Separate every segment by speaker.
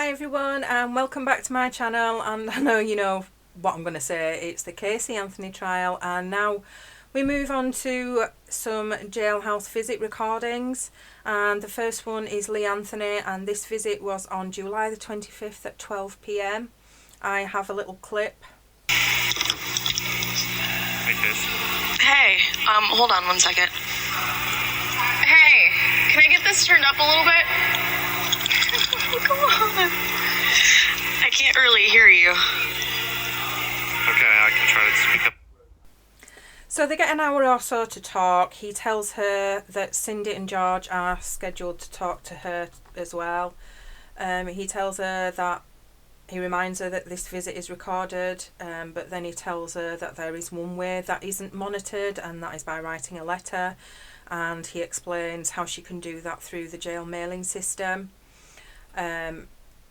Speaker 1: Hi everyone and welcome back to my channel, and I know you know what I'm going to say. It's the Casey Anthony trial, and now we move on to some jailhouse visit recordings, and the first one is Lee Anthony, and this visit was on July the 25th at 12 p.m. I have a little clip.
Speaker 2: Hey, hold on one second. Hey, can I get this turned up a little bit? Come on. I can't really hear you.
Speaker 3: Okay, I can try to speak up.
Speaker 1: So they get an hour or so to talk. He tells her that Cindy and George are scheduled to talk to her as well. He tells her that he reminds her that this visit is recorded, but then he tells her that there is one way that isn't monitored, and that is by writing a letter, and he explains how she can do that through the jail mailing system.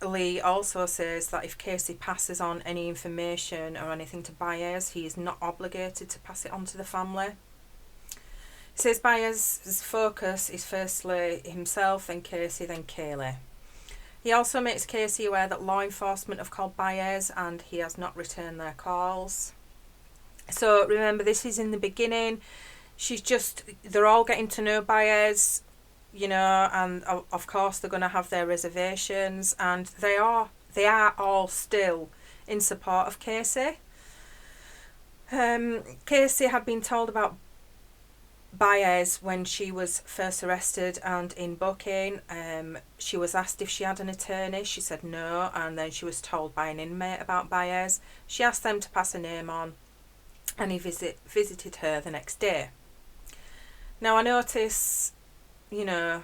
Speaker 1: Lee also says that if Casey passes on any information or anything to Baez, he is not obligated to pass it on to the family. He says Baez's focus is firstly himself, then Casey, then Kaylee. He also makes Casey aware that law enforcement have called Baez and he has not returned their calls. So remember, this is in the beginning. They're all getting to know Baez, you know, and of course they're going to have their reservations, and they are all still in support of Casey. Casey had been told about Baez when she was first arrested and in booking. She was asked if she had an attorney. She said no, and then she was told by an inmate about Baez. She asked them to pass a name on, and he visited her the next day. Now I notice, you know,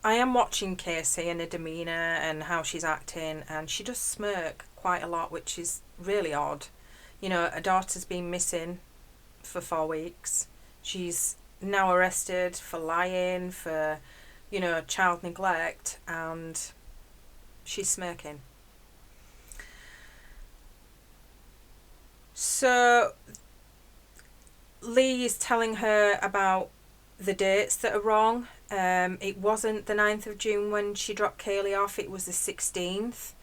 Speaker 1: I am watching Casey and her demeanour and how she's acting, and she does smirk quite a lot, which is really odd. You know, her daughter's been missing for 4 weeks. She's now arrested for lying, for, you know, child neglect, and she's smirking. So Lee is telling her about the dates that are wrong. It wasn't the 9th of June when she dropped Kaylee off, it was the 16th.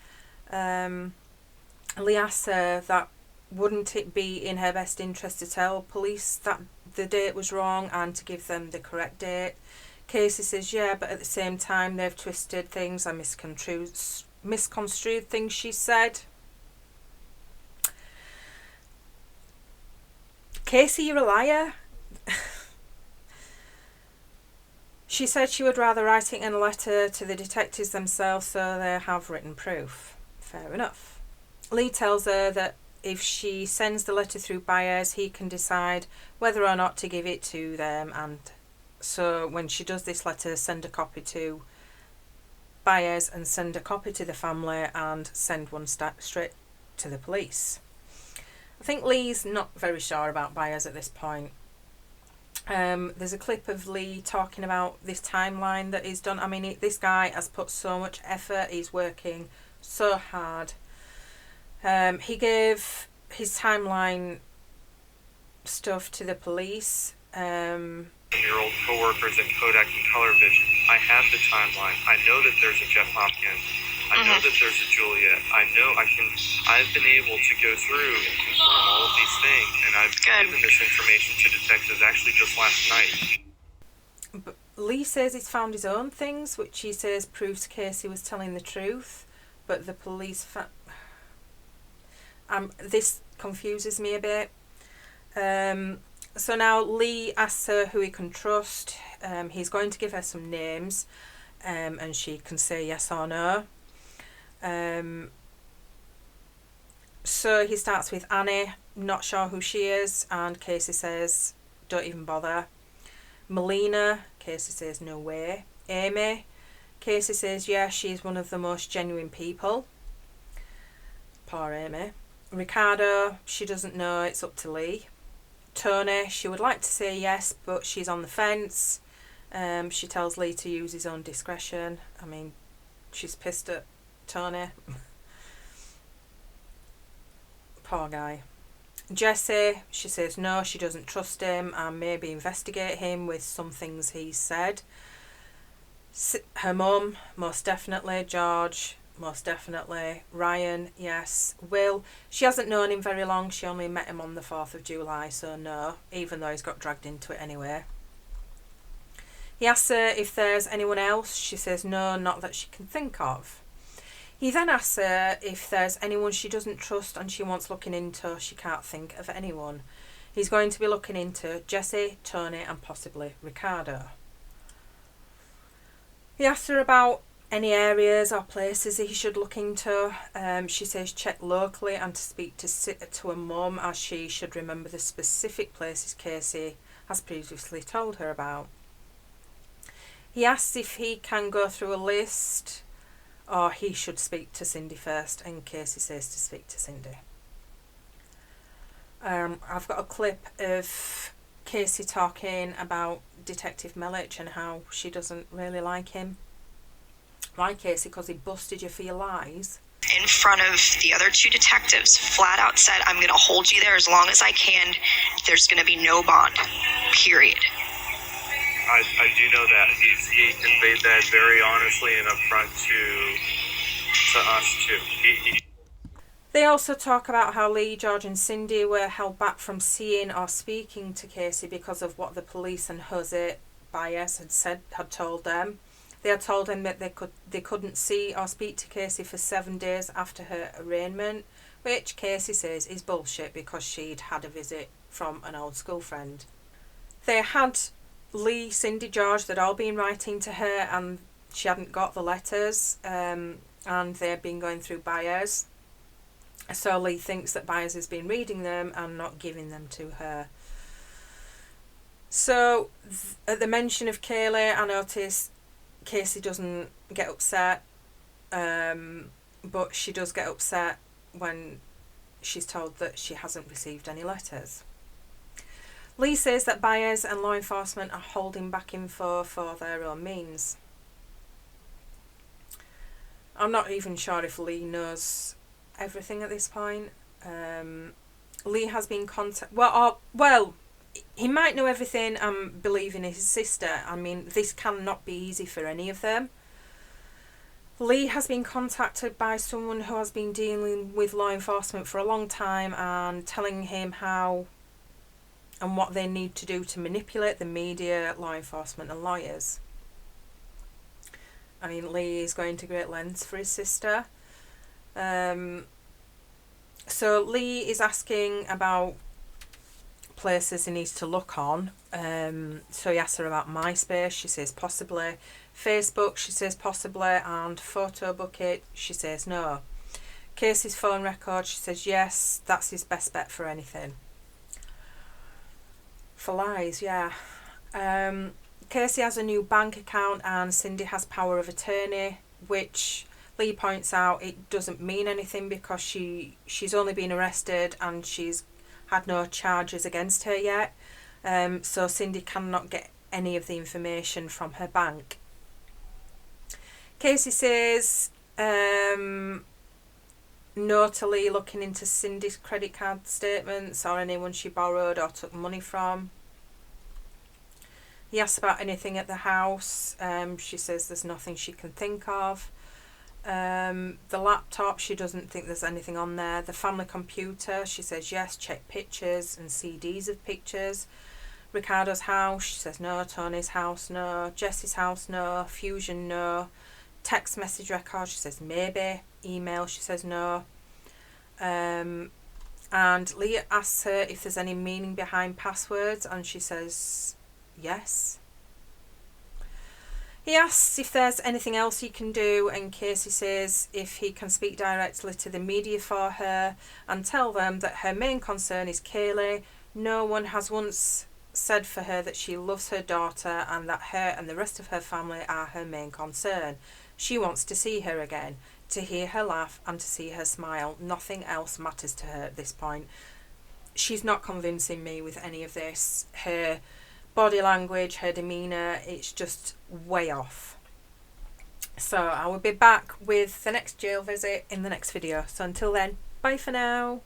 Speaker 1: Lee asks her that wouldn't it be in her best interest to tell police that the date was wrong and to give them the correct date. Casey says yeah, but at the same time they've twisted things and misconstrued things she said. Casey, you're a liar. She said she would rather write it in a letter to the detectives themselves, so they have written proof. Fair enough. Lee tells her that if she sends the letter through Baez, he can decide whether or not to give it to them, and so when she does this letter, send a copy to Baez and send a copy to the family and send one straight to the police. I think Lee's not very sure about Baez at this point. There's a clip of Lee talking about this timeline that he's done. I mean, this guy has put so much effort. He's working so hard. He gave his timeline stuff to the police.
Speaker 3: Your old co-workers at Kodak and Color Vision. I have the timeline. I know that there's a Jeff Hopkins. I know that there's a Juliet. I've been able to go through and confirm all of these things, and I've given this information to detectives actually just last night.
Speaker 1: But Lee says he's found his own things, which he says proves Casey was telling the truth, but the police this confuses me a bit. So now Lee asks her who he can trust. He's going to give her some names, and she can say yes or no. So he starts with Annie, not sure who she is, and Casey says don't even bother. Melina, Casey says no way. Amy, Casey says yeah, she's one of the most genuine people. Poor Amy. Ricardo, she doesn't know, it's up to Lee. Tony, she would like to say yes, but she's on the fence. She tells Lee to use his own discretion. I mean, she's pissed at Tony. Poor guy. Jesse, she says no, she doesn't trust him and maybe investigate him with some things he said. Her mum, most definitely. George, most definitely. Ryan, yes. Will, she hasn't known him very long. She only met him on the 4th of July, so no, even though he's got dragged into it anyway. He asks her if there's anyone else. She says no, not that she can think of. He then asks her if there's anyone she doesn't trust and she wants looking into. She can't think of anyone. He's going to be looking into Jesse, Tony and possibly Ricardo. He asks her about any areas or places he should look into. She says check locally and to speak to her mum, as she should remember the specific places Casey has previously told her about. He asks if he can go through a list or he should speak to Cindy first, and Casey says to speak to Cindy. I've got a clip of Casey talking about Detective Melich and how she doesn't really like him. Why, Casey? Because he busted you for your lies.
Speaker 2: In front of the other 2 detectives, flat out said, I'm going to hold you there as long as I can. There's going to be no bond. Period.
Speaker 3: I do know that. He conveyed that very honestly and upfront to us too.
Speaker 1: They also talk about how Lee, George and Cindy were held back from seeing or speaking to Casey because of what the police and Jose Baez had told them. They had told him that they couldn't see or speak to Casey for 7 days after her arraignment, which Casey says is bullshit because she'd had a visit from an old school friend. They had Lee, Cindy, George, they'd all been writing to her and she hadn't got the letters, and they'd been going through Baez. So Lee thinks that Baez has been reading them and not giving them to her. So at the mention of Kaylee, I notice Casey doesn't get upset, but she does get upset when she's told that she hasn't received any letters. Lee says that Baez and law enforcement are holding back info for their own means. I'm not even sure if Lee knows everything at this point. Lee has been well, he might know everything and believe in his sister. I mean, this cannot be easy for any of them. Lee has been contacted by someone who has been dealing with law enforcement for a long time and telling him how and what they need to do to manipulate the media, law enforcement and lawyers. I mean, Lee is going to great lengths for his sister. So Lee is asking about places he needs to look on. So he asks her about MySpace. She says possibly. Facebook, she says possibly. And Photo Bucket, she says no. Casey's phone record, she says yes, that's his best bet for anything. For lies, yeah. Casey has a new bank account and Cindy has power of attorney, which Lee points out it doesn't mean anything because she's only been arrested and she's had no charges against her yet. So Cindy cannot get any of the information from her bank. Casey says no to Lee looking into Cindy's credit card statements or anyone she borrowed or took money from. He asks about anything at the house. She says there's nothing she can think of. The laptop, she doesn't think there's anything on there. The family computer, she says yes, check pictures and CDs of pictures. Ricardo's house, she says no. Tony's house, no. Jesse's house, no. Fusion, no. Text message record, she says maybe. Email, she says no. And Lee asks her if there's any meaning behind passwords and she says yes. He asks if there's anything else he can do and Casey says if he can speak directly to the media for her and tell them that her main concern is Kaylee. No one has once said for her that she loves her daughter and that her and the rest of her family are her main concern. She wants to see her again, to hear her laugh and to see her smile. Nothing else matters to her at this point. She's not convincing me with any of this. Her body language, her demeanour, it's just way off. So I will be back with the next jail visit in the next video. So until then, bye for now.